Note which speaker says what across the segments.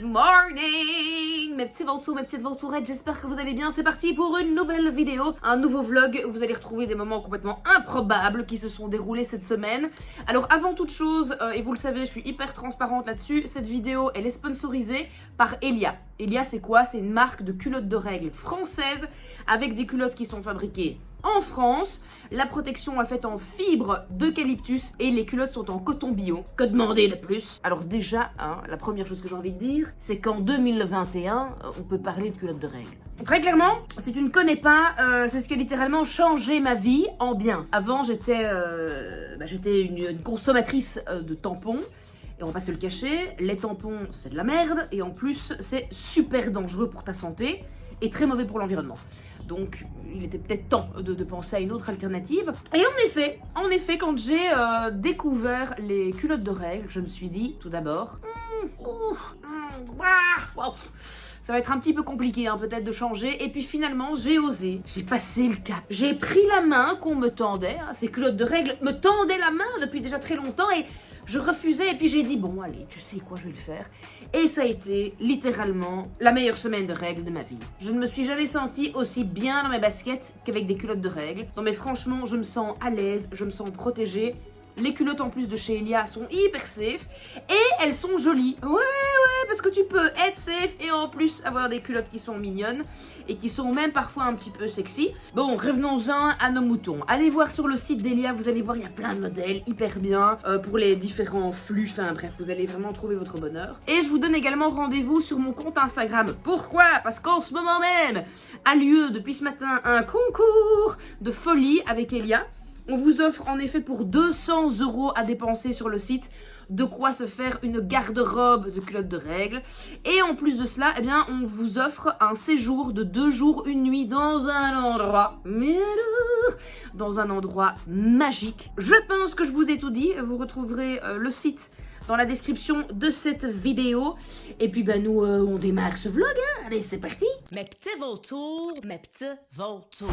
Speaker 1: Good morning mes petits vautours, mes petites vautourettes, j'espère que vous allez bien. C'est parti pour une nouvelle vidéo, un nouveau vlog où vous allez retrouver des moments complètement improbables qui se sont déroulés cette semaine. Alors avant toute chose, et vous le savez, je suis hyper transparente là-dessus, cette vidéo elle est sponsorisée par Elia. Elia c'est quoi? C'est une marque de culottes de règles française avec des culottes qui sont fabriquées en France. La protection est faite en fibre d'eucalyptus et les culottes sont en coton bio. Que demander de plus? Alors déjà, la première chose que j'ai envie de dire, c'est qu'en 2021, on peut parler de culottes de règles. Très clairement, si tu ne connais pas, c'est ce qui a littéralement changé ma vie en bien. Avant, j'étais une consommatrice de tampons. Et on va pas se le cacher, les tampons c'est de la merde et en plus c'est super dangereux pour ta santé et très mauvais pour l'environnement. Donc il était peut-être temps de penser à une autre alternative. Et en effet, quand j'ai découvert les culottes de règles, je me suis dit tout d'abord, ça va être un petit peu compliqué peut-être de changer. Et puis finalement j'ai osé, j'ai passé le cap. J'ai pris la main qu'on me tendait, ces culottes de règles me tendaient la main depuis déjà très longtemps et je refusais et puis j'ai dit bon allez, tu sais quoi, je vais le faire. Et ça a été littéralement la meilleure semaine de règles de ma vie. Je ne me suis jamais sentie aussi bien dans mes baskets qu'avec des culottes de règles. Non mais franchement, je me sens à l'aise, je me sens protégée. Les culottes en plus de chez Elia sont hyper safe et elles sont jolies. Ouais, parce que tu peux être safe et en plus avoir des culottes qui sont mignonnes et qui sont même parfois un petit peu sexy. Bon, revenons-en à nos moutons. Allez voir sur le site d'Elia, vous allez voir, il y a plein de modèles hyper bien pour les différents flux. Enfin bref, vous allez vraiment trouver votre bonheur. Et je vous donne également rendez-vous sur mon compte Instagram. Pourquoi? Parce qu'en ce moment même a lieu depuis ce matin un concours de folie avec Elia. On vous offre en effet pour 200 € à dépenser sur le site de quoi se faire une garde-robe de culottes de règles. Et en plus de cela, eh bien, on vous offre un séjour de 2 jours, 1 nuit dans un endroit, dans un endroit magique. Je pense que je vous ai tout dit. Vous retrouverez le site dans la description de cette vidéo. Et puis nous, on démarre ce vlog. Allez, c'est parti.
Speaker 2: Mes petits vautours, mes petits vautours.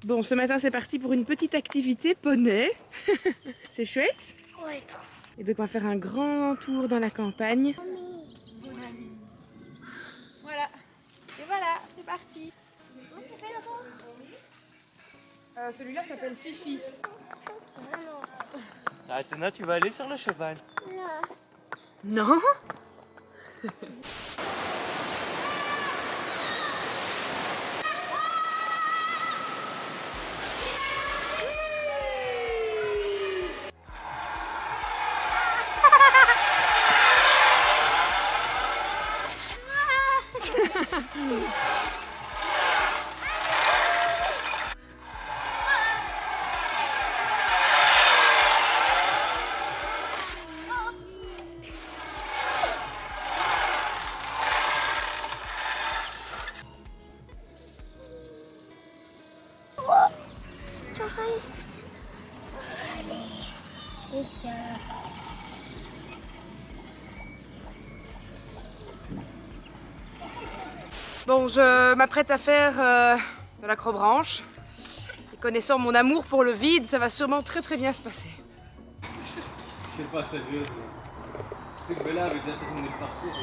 Speaker 1: Bon, ce matin c'est parti pour une petite activité poney. C'est chouette?
Speaker 3: Ouais, trop.
Speaker 1: Et donc on va faire un grand tour dans la campagne.
Speaker 4: Voilà. Et voilà, c'est parti.
Speaker 3: Comment ça s'appelle encore?
Speaker 4: Celui-là s'appelle Fifi.
Speaker 3: Vraiment.
Speaker 5: Athéna, tu vas aller sur le cheval.
Speaker 3: Non.
Speaker 1: Non? Bon, je m'apprête à faire de l'acrobranche. Et connaissant mon amour pour le vide, ça va sûrement très bien se passer.
Speaker 5: C'est pas sérieux. C'est que Bella avait déjà terminé le parcours.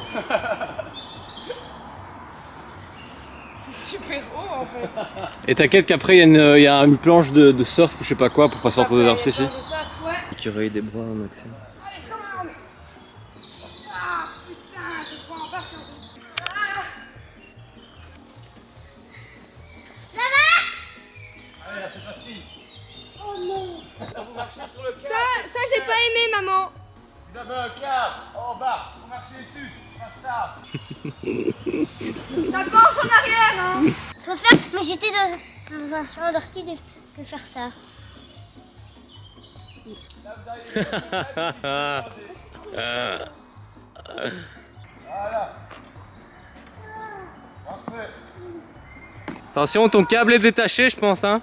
Speaker 4: C'est super haut en fait.
Speaker 5: Et t'inquiète qu'après il y a une planche de surf ou je sais pas quoi pour passer entre deux arbres ici. Qui aurait eu des bras au maximum.
Speaker 4: Allez, come on. Ah putain, je crois en partir.
Speaker 5: Allez, là c'est facile.
Speaker 3: Oh non.
Speaker 5: Là vous marchez sur le câble.
Speaker 4: Ça j'ai pas aimé, maman.
Speaker 5: Vous avez un câble en bas, vous marchez dessus, ça stable.
Speaker 4: Ça penche en arrière,
Speaker 3: Je peux faire, mais j'étais dans un chemin d'ortie que faire ça. Si.
Speaker 5: Là vous arrivez. Voilà. Parfait. Attention, ton câble est détaché, je pense, hein.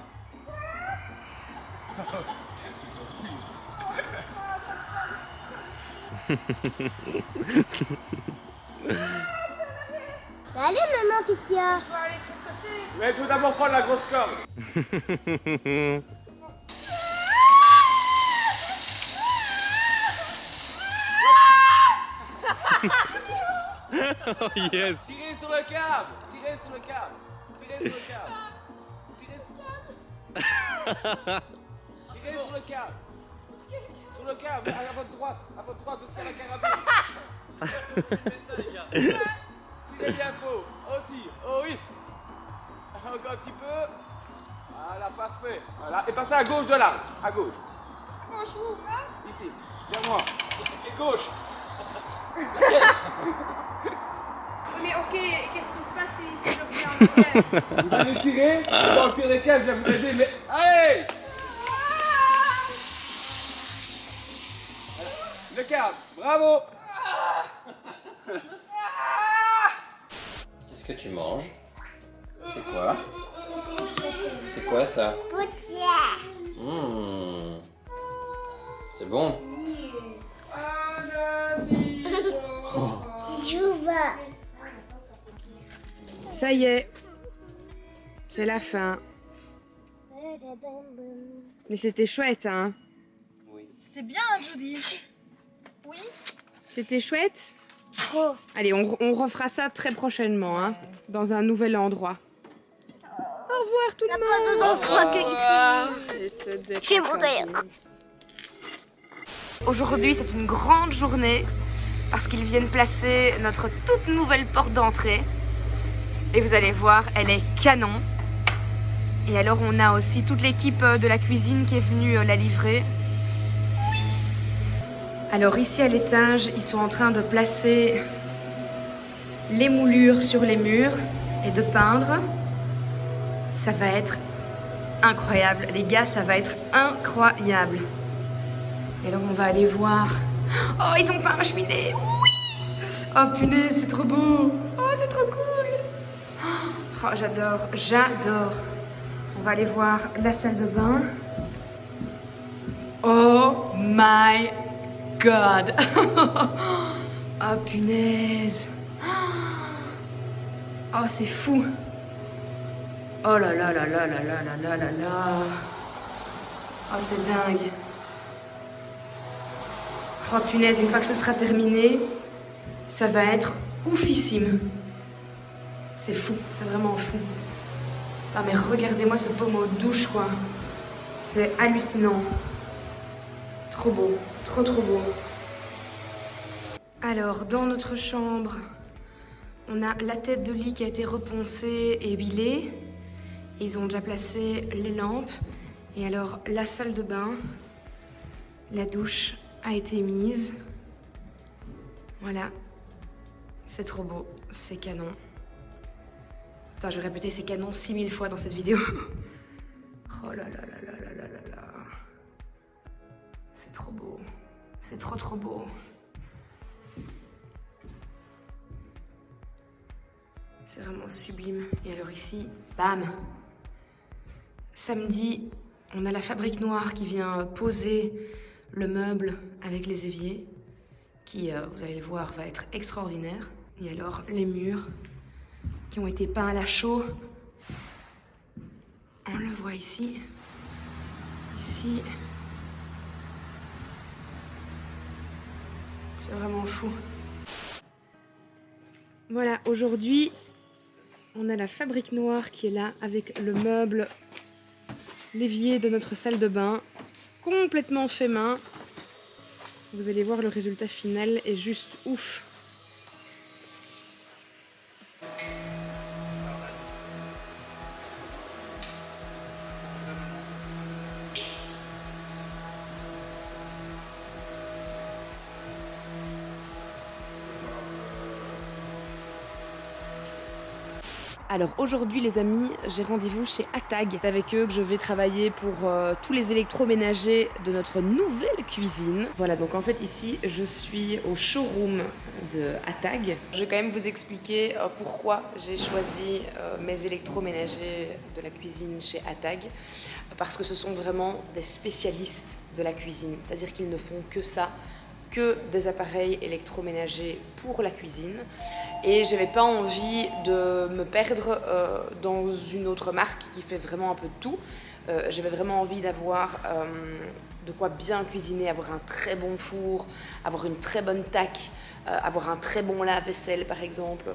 Speaker 3: Allez maman, qu'est-ce qu'il y a?
Speaker 4: Je dois aller sur le côté.
Speaker 5: Mais tout d'abord prendre la grosse corde. Oh yes.
Speaker 6: Tirez sur le câble. Tirez sur le câble. Tirez sur le câble. Tirez sur le câble. Sur le câble, à votre droite, jusqu'à la carabine. Tirez bien faux. On tire. Oh oui. Encore un petit peu. Voilà, parfait. Voilà. Et passez à gauche de l'arbre. À gauche.
Speaker 4: Gauche où, là?
Speaker 6: Ici. Vers moi. Et gauche.
Speaker 4: Oui, mais ok, qu'est-ce qui se passe si je reviens en arrière?
Speaker 6: Vous allez tirer. Et dans le pire des cas, je vais vous aider. Mais allez. Voilà. Le câble. Bravo.
Speaker 5: Qu'est-ce que tu manges? C'est quoi? C'est quoi ça? C'est bon.
Speaker 1: Ça y est, c'est la fin. Mais c'était chouette, hein?
Speaker 4: C'était bien, Judy. Oui.
Speaker 1: C'était chouette?
Speaker 3: Trop.
Speaker 1: Allez, on refera ça très prochainement, hein, dans un nouvel endroit. Au revoir tout
Speaker 3: Il n'y a
Speaker 1: le
Speaker 3: pas
Speaker 1: monde!
Speaker 3: d'autre endroit que ici. Chez mon d'ailleurs.
Speaker 1: Aujourd'hui, c'est une grande journée parce qu'ils viennent placer notre toute nouvelle porte d'entrée. Et vous allez voir, elle est canon. Et alors, on a aussi toute l'équipe de la cuisine qui est venue la livrer. Alors ici à l'étage, ils sont en train de placer les moulures sur les murs et de peindre. Ça va être incroyable. Les gars, ça va être incroyable. Et alors on va aller voir. Oh, ils ont peint ma cheminée. Oui. Oh punaise, c'est trop beau. Oh, c'est trop cool. Oh, j'adore, j'adore. On va aller voir la salle de bain. Oh my God. Oh punaise. Oh, c'est fou. Oh là là là là là là là là là là. Oh, c'est dingue. Oh punaise, une fois que ce sera terminé, ça va être oufissime. C'est fou, c'est vraiment fou. Ah mais regardez-moi ce pommeau de douche quoi. C'est hallucinant. Trop beau, trop beau. Alors, dans notre chambre, on a la tête de lit qui a été reponcée et huilée. Ils ont déjà placé les lampes. Et alors, la salle de bain, la douche a été mise. Voilà. C'est trop beau, c'est canon. Attends, je vais répéter c'est canon 6000 fois dans cette vidéo. Oh là là là là là là là là. C'est trop beau. C'est trop beau. C'est vraiment sublime. Et alors ici, bam. Samedi, on a la fabrique noire qui vient poser le meuble avec les éviers, qui, vous allez le voir, va être extraordinaire. Et alors, les murs qui ont été peints à la chaux. On le voit ici. Ici. C'est vraiment fou. Voilà, aujourd'hui, on a la fabrique noire qui est là avec le meuble, l'évier de notre salle de bain, complètement fait main. Vous allez voir, le résultat final est juste ouf. Alors aujourd'hui les amis, j'ai rendez-vous chez Atag. C'est avec eux que je vais travailler pour tous les électroménagers de notre nouvelle cuisine. Voilà, donc en fait ici je suis au showroom de Atag. Je vais quand même vous expliquer pourquoi j'ai choisi mes électroménagers de la cuisine chez Atag. Parce que ce sont vraiment des spécialistes de la cuisine. C'est-à-dire qu'ils ne font que ça
Speaker 7: que des appareils électroménagers pour la cuisine et j'avais pas envie de me perdre dans une autre marque qui fait vraiment un peu de tout. J'avais vraiment envie d'avoir de quoi bien cuisiner, avoir un très bon four, avoir une très bonne taque, avoir un très bon lave-vaisselle par exemple.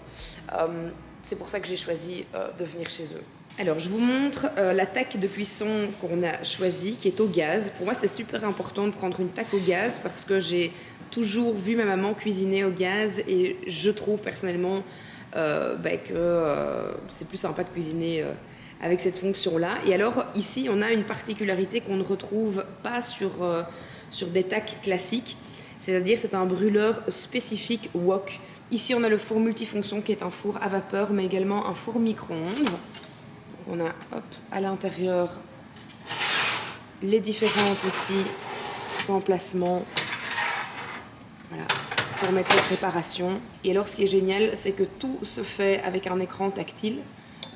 Speaker 7: C'est pour ça que j'ai choisi de venir chez eux. Alors, je vous montre la taque de cuisson qu'on a choisie, qui est au gaz. Pour moi, c'était super important de prendre une taque au gaz parce que j'ai toujours vu ma maman cuisiner au gaz et je trouve personnellement que c'est plus sympa de cuisiner avec cette fonction-là. Et alors, ici, on a une particularité qu'on ne retrouve pas sur des taques classiques, c'est-à-dire c'est un brûleur spécifique wok. Ici, on a le four multifonction qui est un four à vapeur, mais également un four micro-ondes. On a à l'intérieur les différents petits emplacements voilà, pour mettre les préparations. Et alors ce qui est génial, c'est que tout se fait avec un écran tactile.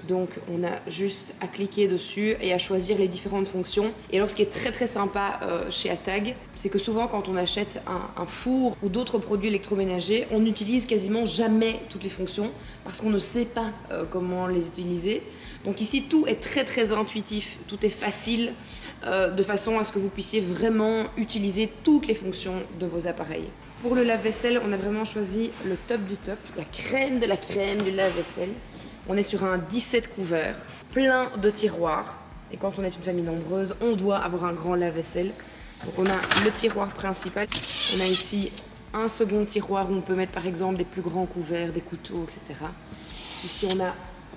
Speaker 7: Donc on a juste à cliquer dessus et à choisir les différentes fonctions. Et alors ce qui est très très sympa chez Atag, c'est que souvent quand on achète un four ou d'autres produits électroménagers, on n'utilise quasiment jamais toutes les fonctions parce qu'on ne sait pas comment les utiliser. Donc ici tout est très très intuitif, tout est facile de façon à ce que vous puissiez vraiment utiliser toutes les fonctions de vos appareils. Pour le lave-vaisselle, on a vraiment choisi le top du top, la crème de la crème du lave-vaisselle. On est sur un 17 couverts, plein de tiroirs. Et quand on est une famille nombreuse, on doit avoir un grand lave-vaisselle. Donc on a le tiroir principal. On a ici un second tiroir où on peut mettre par exemple des plus grands couverts, des couteaux, etc. Ici on a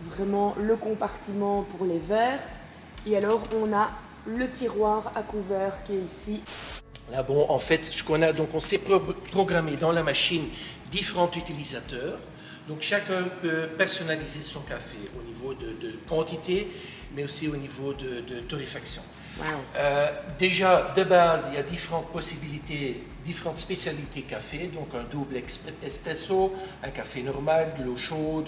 Speaker 7: vraiment le compartiment pour les verres. Et alors on a le tiroir à couverts qui est ici.
Speaker 8: Là, bon, en fait, ce qu'on a, donc on s'est programmé dans la machine différents utilisateurs. Donc chacun peut personnaliser son café au niveau de quantité, mais aussi au niveau de torréfaction.
Speaker 7: Wow.
Speaker 8: Déjà, de base, il y a différentes possibilités, différentes spécialités café. Donc un double espresso, un café normal, de l'eau chaude,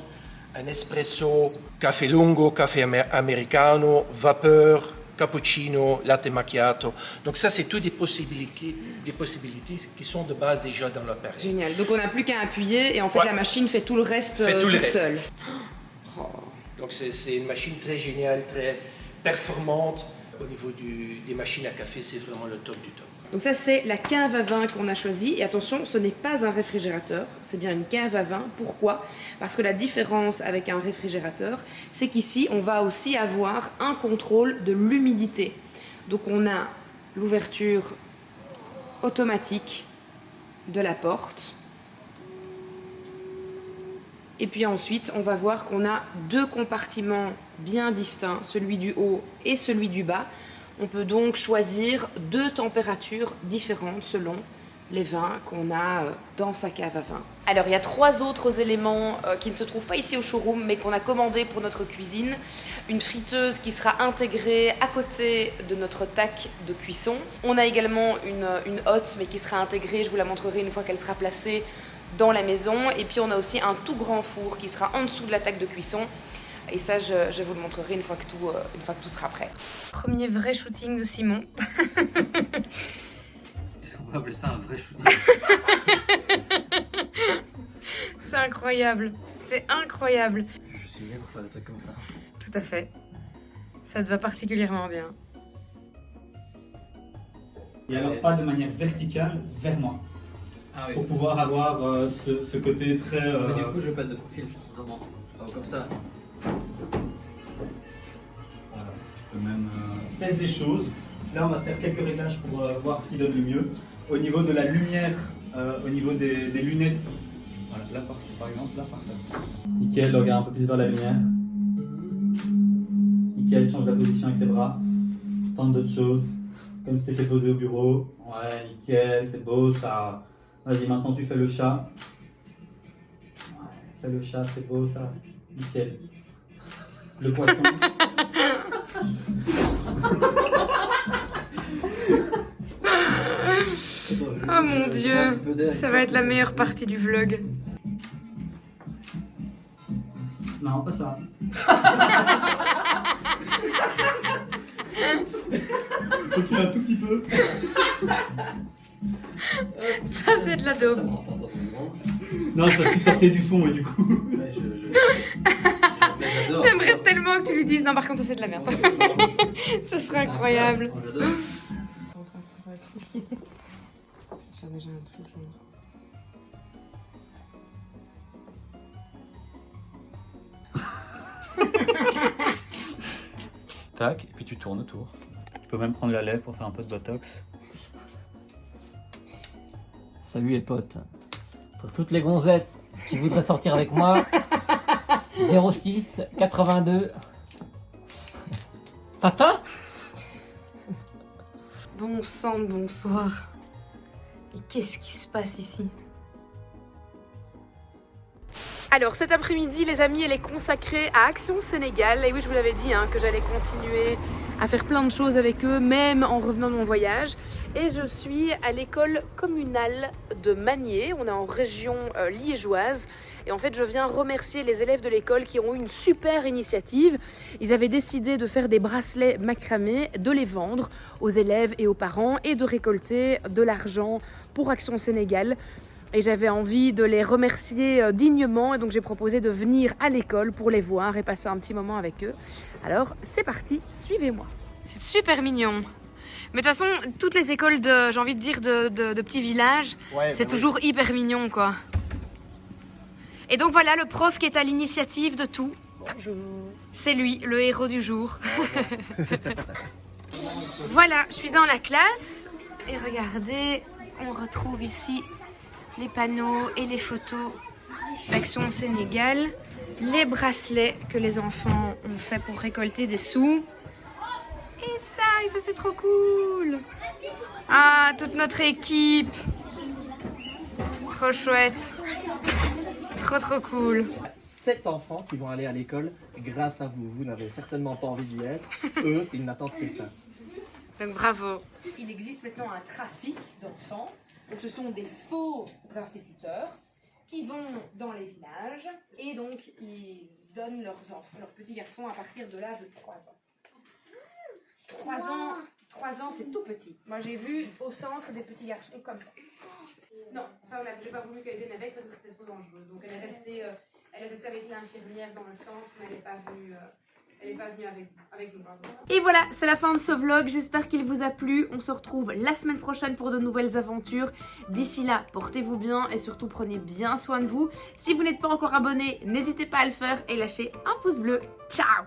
Speaker 8: un espresso, café lungo, café americano, vapeur, cappuccino, latte macchiato. Donc ça, c'est toutes des possibilités qui sont de base déjà dans l'appareil.
Speaker 7: Génial. Donc on n'a plus qu'à appuyer et en fait la machine fait tout le reste toute seule.
Speaker 8: Oh. Donc c'est une machine très géniale, très performante. Au niveau des machines à café, c'est vraiment le top du top.
Speaker 7: Donc ça, c'est la cave à vin qu'on a choisie. Et attention, ce n'est pas un réfrigérateur, c'est bien une cave à vin. Pourquoi ? Parce que la différence avec un réfrigérateur, c'est qu'ici, on va aussi avoir un contrôle de l'humidité. Donc on a l'ouverture automatique de la porte. Et puis ensuite, on va voir qu'on a deux compartiments bien distincts, celui du haut et celui du bas. On peut donc choisir deux températures différentes selon les vins qu'on a dans sa cave à vin. Alors, il y a trois autres éléments qui ne se trouvent pas ici au showroom, mais qu'on a commandé pour notre cuisine. Une friteuse qui sera intégrée à côté de notre taque de cuisson. On a également une hotte, mais qui sera intégrée, je vous la montrerai une fois qu'elle sera placée dans la maison. Et puis, on a aussi un tout grand four qui sera en dessous de la taque de cuisson. Et ça, je vous le montrerai une fois que tout sera prêt. Premier vrai shooting de Simon.
Speaker 5: Est-ce qu'on peut appeler ça un vrai shooting?
Speaker 7: C'est incroyable. C'est incroyable.
Speaker 5: Je suis né pour faire des trucs comme ça.
Speaker 7: Tout à fait. Ça te va particulièrement bien.
Speaker 9: Et alors pas de manière verticale vers moi.
Speaker 5: Ah oui.
Speaker 9: Pour pouvoir avoir ce côté très...
Speaker 5: Mais du coup, je vais pas être de profil, vraiment. Comme ça.
Speaker 9: Voilà, tu peux même tester des choses. Là, on va faire quelques réglages pour voir ce qui donne le mieux. Au niveau de la lumière, au niveau des lunettes, voilà, là par exemple, là parfait. Nickel, regarde un peu plus vers la lumière. Nickel, change la position avec les bras. Tente d'autres choses, comme si c'était posé au bureau. Ouais, nickel, c'est beau ça. Vas-y, maintenant tu fais le chat. Ouais, fais le chat, c'est beau ça. Nickel. Le poisson.
Speaker 7: Oh mon Dieu, ça va être la meilleure partie du vlog.
Speaker 9: Non, pas ça. Recule un tout petit peu.
Speaker 7: Ça, c'est de la dope.
Speaker 9: Non, c'est parce que tu sortais du fond et du coup.
Speaker 7: J'aimerais tellement que tu lui dises non, par contre, ça c'est de la merde. Ce serait incroyable.
Speaker 9: Tac, et puis tu tournes autour. Tu peux même prendre la lèvre pour faire un peu de botox.
Speaker 10: Salut les potes. Pour toutes les gonzesses qui voudraient sortir avec moi, 06 82. Tata?
Speaker 7: Bon sang, bonsoir. Mais qu'est-ce qui se passe ici? Alors cet après-midi, les amis, elle est consacrée à Action Sénégal. Et oui, je vous l'avais dit que j'allais continuer à faire plein de choses avec eux, même en revenant de mon voyage. Et je suis à l'école communale de Magné. On est en région liégeoise. Et en fait, je viens remercier les élèves de l'école qui ont eu une super initiative. Ils avaient décidé de faire des bracelets macramés, de les vendre aux élèves et aux parents et de récolter de l'argent pour Action Sénégal. Et j'avais envie de les remercier dignement et donc j'ai proposé de venir à l'école pour les voir et passer un petit moment avec eux. Alors c'est parti, suivez-moi. C'est super mignon. Mais de toute façon, toutes les écoles j'ai envie de dire, de petits villages, c'est toujours hyper mignon quoi. Et donc voilà le prof qui est à l'initiative de tout. Bonjour. C'est lui, le héros du jour. Voilà, je suis dans la classe et regardez, on retrouve ici les panneaux et les photos d'Action Sénégal, les bracelets que les enfants ont fait pour récolter des sous. Et ça c'est trop cool. Ah, toute notre équipe. Trop chouette. Trop cool.
Speaker 11: 7 enfants qui vont aller à l'école grâce à vous. Vous n'avez certainement pas envie d'y être. Eux, ils n'attendent que ça.
Speaker 7: Donc bravo.
Speaker 1: Il existe maintenant un trafic d'enfants. Donc ce sont des faux instituteurs qui vont dans les villages et donc ils donnent leurs petits garçons à partir de l'âge de 3 ans. 3 ans c'est tout petit. Moi j'ai vu au centre des petits garçons comme ça. Non, ça j'ai pas voulu qu'elle vienne avec parce que c'était trop dangereux. Donc elle est restée avec l'infirmière dans le centre mais elle n'est pas venue... Elle n'est pas venue avec nous. Et voilà, c'est la fin de ce vlog. J'espère qu'il vous a plu. On se retrouve la semaine prochaine pour de nouvelles aventures. D'ici là, portez-vous bien et surtout prenez bien soin de vous. Si vous n'êtes pas encore abonné, n'hésitez pas à le faire et lâchez un pouce bleu. Ciao!